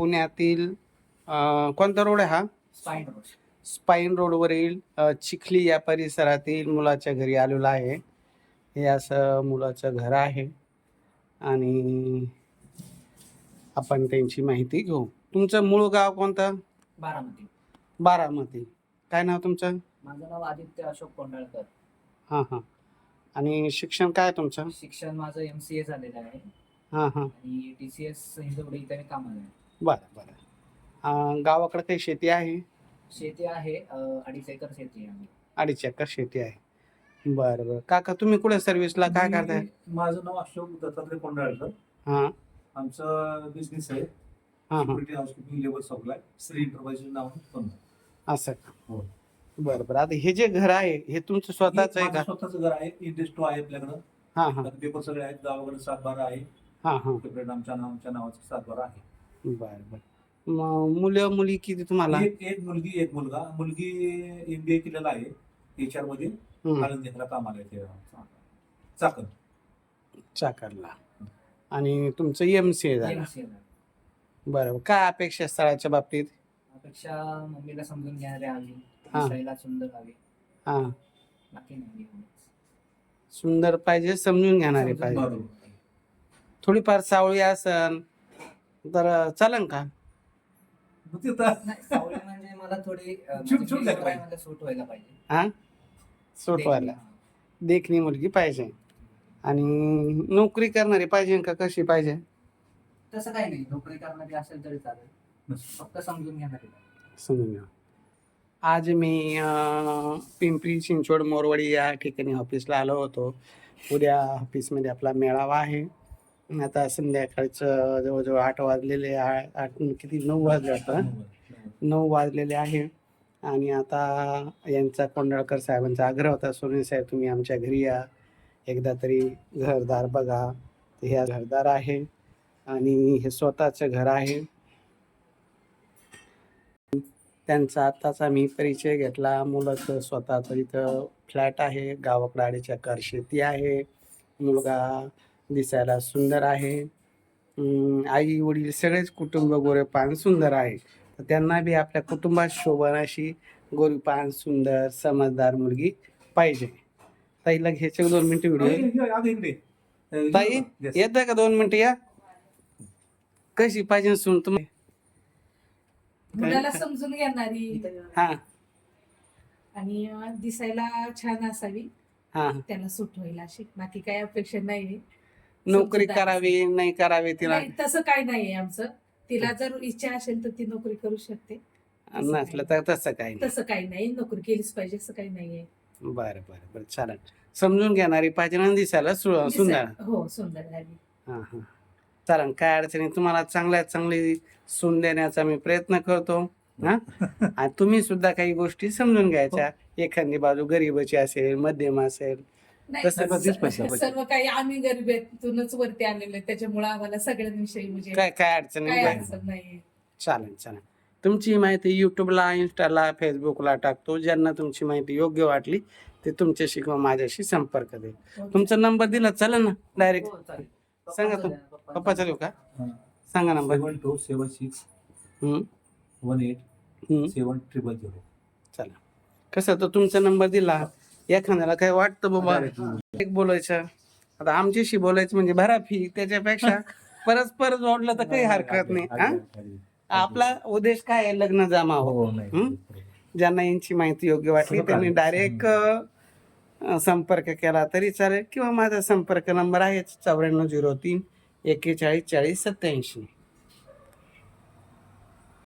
पुण्यातील कोणता रोड आहे हा? Spine road. स्पाईन रोडवरील चिखली या परिसरातील मुलाच्या घरी आलेलो आहे. हे असं मुलाचं घर आहे आणि आपण त्यांची माहिती घेऊ. तुमचं मूळ गाव कोणतं? बारामती. बारामती. काय नाव तुमचं? माझं नाव आदित्य अशोक कोंडाळकर. हां हां. आणि शिक्षण काय तुमचं? शिक्षण माझं MCA झालेलं आहे हां हां. आणि TCS हिंजवडी इथे कामाला आहे. बरं बरं. गावाकडे काही शेती आहे? शेती आहे, 2.5 एकर शेती आहे. 2.5 एकर शेती आहे. बरं बरं. काका तुम्ही कुठे सर्व्हिसला काय करताय? माझं नाव अशोक दत्तात्रय कोंडाळकर. हां आमचं बिझनेस आहे हां हां. Security housekeeping labour supply Shri enterprises नाव पण. असं का? हो. बरं बरं. आता हे जे घर आहे हे तुमचं स्वतःच आहे का? स्वतःच घर आहे. इंडस्ट्रो आहे आपल्याकडं. हां हां. पेपर सगळे आहेत. गावाकडे 7-12 आहे. हां हां. सेपरेट आमच्या नावाचं 7-12 आहे. बरं बरं. मग मुलं मुली किती तुम्हाला? एक मुलगी एक मुलगा. मुलगी MBA केलेला आहे HR मध्ये. आळंदीला कामाला आहे चाकण. चाकरला. आणि तुमचं MCA झालं. MCA झालं. बरं. काय अपेक्षा स्थळाच्या बाबतीत? अपेक्षा मम्मीला समजून घ्यायला हवी, हां. दिसायला सुंदर हवी, हां. बाकी नाही. सुंदर पाहिजे, समजून घेणारे पाहिजे. बरोबर. थोडीफार सावळी असन तर चालेल का? नाही, सावळी म्हणजे मला थोडी सूट झाली पाहिजे. मला सूट व्हायला पाहिजे. हां. सोटवायला देखणी मुलगी पाहिजे. आणि नोकरी करणारी पाहिजे का कशी पाहिजे? तसं काही नाही, नोकरी करणारी असेल तरी चालेल, फक्त समजून घेणारी पाहिजे. समजून घ्या. आज मी पिंपरी चिंचवड मोरवाडी या ठिकाणी ऑफिसला आलो होतो. उद्या ऑफिसमध्ये आपला मेळावा आहे. आता संध्याकाळचं जवळजवळ 8 वाजलेले 8 किती 9 वाजले आता. 9 वाजलेले आहे. आणि आता यांचा कोंडाळकर साहेबांचा आग्रह होता, सोने साहेब तुम्ही आमच्या घरी या, एकदा तरी घरदार बघा. हे घरदार आहे आणि हे स्वतःचं घर आहे. त्यांचा आत्ताचा मी परिचय घेतला. मुलाचं स्वतःचं इथं फ्लॅट आहे. गावाकडे 2.5 एकर शेती आहे. मुलगा दिसायला सुंदर आहे. आई वडील सगळेच कुटुंब गोरेपान सुंदर आहे. तर त्यांना बी आपल्या कुटुंबात शोभन अशी गोरीपान सुंदर समजदार मुलगी पाहिजे. ताईला घ्यायचे 2 मिनिटं व्हिडिओ. ताई येतं का 2 मिनिटं या? कशी पाहिजे सून तुम्ही? मुलाला समजून घेणारी हा आणि दिसायला छान असावी, हा. त्याला सूट होईल अशी. बाकी काही अपेक्षा नाही. नोकरी करावी नाही करावी तिला तसं काही नाहीये आमचं. तिला जर इच्छा असेल तर ती नोकरी करू शकते. नसलं तर तसं काही नाही. तसं काही नाही, नोकरी केलीच पाहिजे असं काही नाहीये. बरं बरं बरं चालेल. समजून घेणारी पाहिजे आणि दिसायला सुंदर. हो, सुंदर हवी. हा हा चालेल. काय अडचणी तुम्हाला चांगल्यात चांगली सून देण्याचा मी प्रयत्न करतो. हा. आणि तुम्ही सुद्धा काही गोष्टी समजून घ्यायच्या. एखादी बाजू गरीबाची असेल, मध्यम असेल, नाही, तसं सर्व काही आम्ही गरिबीतूनच वरती आलेलो आहे, त्याच्यामुळे आम्हाला सगळ्यांविषयी म्हणजे काय अडचणी काही नाही. अडचण नाही. चालेल चालेल. तुमची माहिती युट्यूबला, इन्स्टाला, फेसबुकला टाकतो. ज्यांना तुमची माहिती योग्य वाटली ते तुमच्याशी किंवा माझ्याशी संपर्क दे. तुमचा नंबर दिला चालेल ना डायरेक्ट? हो, चालेल. सांगा तू. पप्पा चालू का? सांगा नंबर. 7276 हम्म 18 हम्म 7000. चला. कसं तर तुमचा नंबर दिला, एखाद्याला काय वाटतं बाबा एक बोलायचं, आता आमच्याशी बोलायचं म्हणजे भरा फी, त्याच्यापेक्षा परस्पर जोडलं तर काही हरकत नाही. हा. आपला उद्देश काय आहे? लग्न जमा हो. ज्यांना यांची माहिती योग्य वाटली त्यांनी डायरेक्ट संपर्क केला तरी चालेल, किंवा माझा संपर्क नंबर आहे 9403 41 40 87.